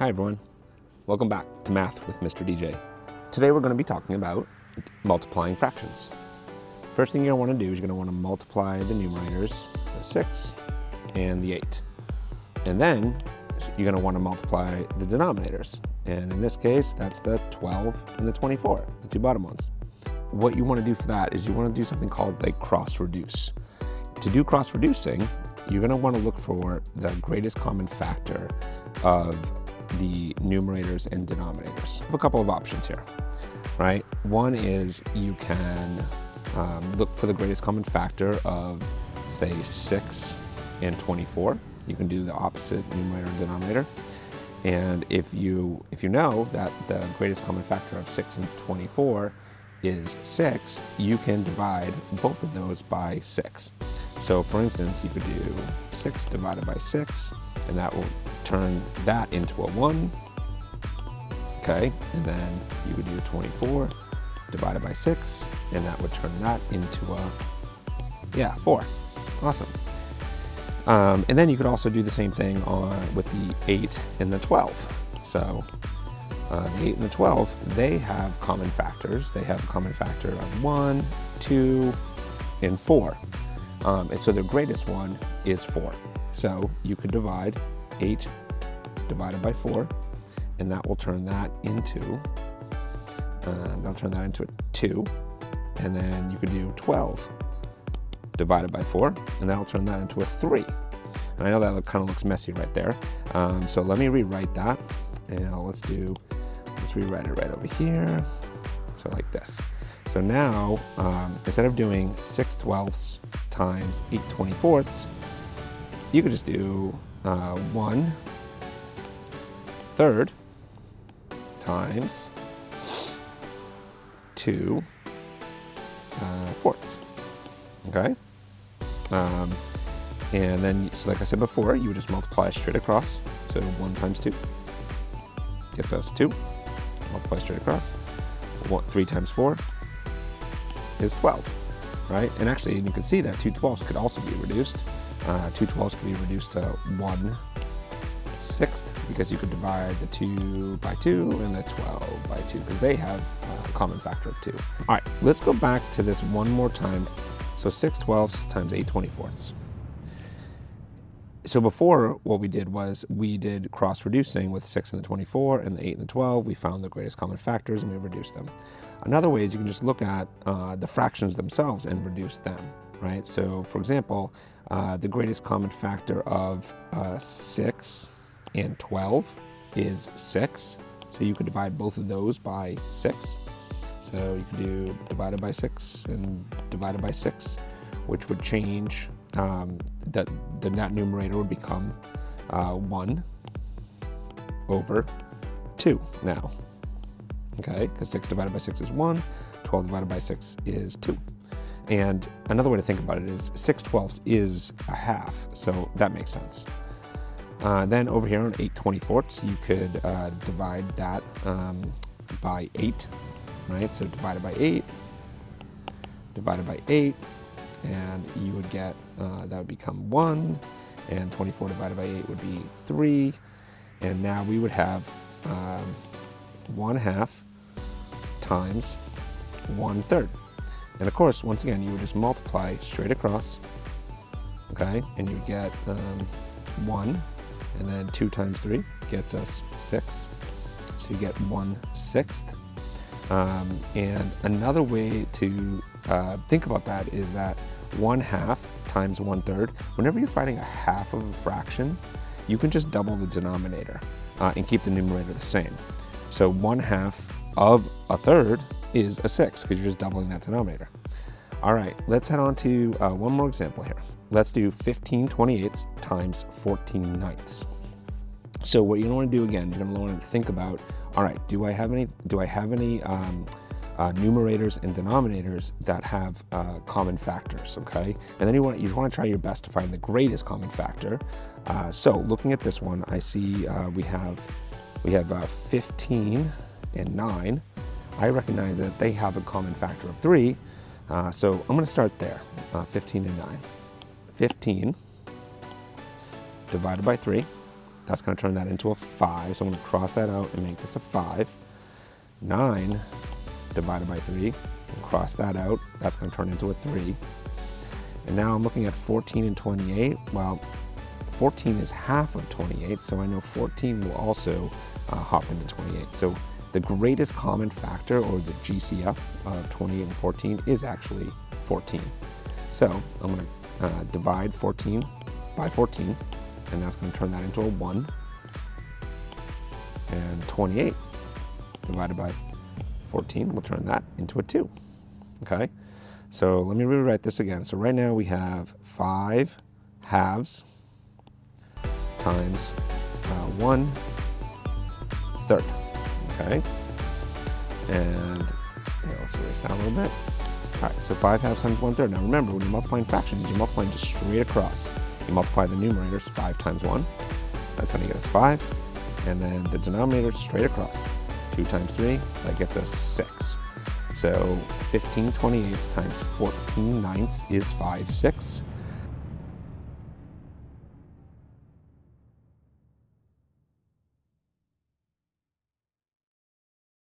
Hi everyone, welcome back to Math with Mr. DJ. Today we're going to be talking about multiplying fractions. First thing you're going to want to do is you're going to want to multiply the numerators, the 6 and the 8. And then you're going to want to multiply the denominators. And in this case, that's the 12 and the 24, the two bottom ones. What you want to do for that is you want to do something called like cross-reduce. To do cross-reducing, you're going to want to look for the greatest common factor of the numerators and denominators. I have a couple of options here, right? One is you can look for the greatest common factor of, say, 6 and 24. You can do the opposite numerator and denominator. And if you know that the greatest common factor of 6 and 24 is 6, you can divide both of those by 6. So for instance, you could do 6 divided by 6, and that will turn that into a 1. Okay, and then you would do 24 divided by 6, and that would turn that into a 4. Awesome. And then you could also do the same thing with the 8 and the 12. So the 8 and the 12, they have common factors. They have a common factor of 1, 2, and 4. And so the greatest one is 4. So you could divide 8 divided by 4, and that will turn that into a 2. And then you could do 12 divided by 4, and that'll turn that into a 3. And I know that kind of looks messy right there. So let me rewrite that. And let's rewrite it right over here. So like this. So now, instead of doing 6 twelfths times 8 24ths, you could just do 1 third times 2 fourths. Okay? And then, so like I said before, you would just multiply straight across. So 1 times 2 gets us 2. Multiply straight across. 3 times 4 is 12, right? And actually, you can see that 2 twelfths could also be reduced. 2 twelfths could be reduced to 1 sixth, because you could divide the 2 by 2 and the 12 by 2, because they have a common factor of 2. All right, let's go back to this one more time. So 6 twelfths times 8 24ths. So before, what we did was we did cross-reducing with 6 and the 24 and the 8 and the 12. We found the greatest common factors and we reduced them. Another way is you can just look at the fractions themselves and reduce them, right? So for example, the greatest common factor of 6 and 12 is 6. So you could divide both of those by 6. So you could do divided by 6 and divided by 6, which would change that numerator would become 1 over 2 now. Okay, because 6 divided by 6 is 1, 12 divided by 6 is 2. And another way to think about it is 6 twelfths is a half, so that makes sense. Then over here on 8 24ths, you could divide that by 8, right? So divided by 8, and you would get, that would become 1, and 24 divided by 8 would be 3, and now we would have 1/2 times 1/3. And of course, once again, you would just multiply straight across, okay? And you would get 1, and then 2 times 3 gets us 6. So you get 1/6. And another way to think about that is that 1/2 times 1/3, whenever you're finding a half of a fraction, you can just double the denominator and keep the numerator the same. So 1/2 of a third is a 6, because you're just doubling that denominator. All right, let's head on to one more example here. Let's do 15 28ths times 14 ninths. So what you're going to do again, you're going to want to think about, all right, do I have any numerators and denominators that have common factors, okay? And then you want to try your best to find the greatest common factor. So looking at this one, I see we have 15 and 9. I recognize that they have a common factor of 3. So I'm going to start there, 15 and 9. 15 divided by 3 that's going to turn that into a 5. So I'm going to cross that out and make this a 5. 9 divided by 3, and cross that out. That's going to turn into a 3. And now I'm looking at 14 and 28. Well, 14 is half of 28, so I know 14 will also hop into 28. So the greatest common factor, or the GCF of 28 and 14, is actually 14. So I'm going to divide 14 by 14, and that's going to turn that into a 1. And 28 divided by 14 will turn that into a 2. Okay, so let me rewrite this again. So right now we have 5 halves times 1 third. Okay, and let's erase that a little bit. All right, so 5 halves times 1 third. Now remember, when you're multiplying fractions, you're multiplying just straight across. You multiply the numerators, 5 times 1. That's going to get us 5. And then the denominator straight across. 2 times 3, that gets us 6. So 15/28 times 14/9 is 5/6.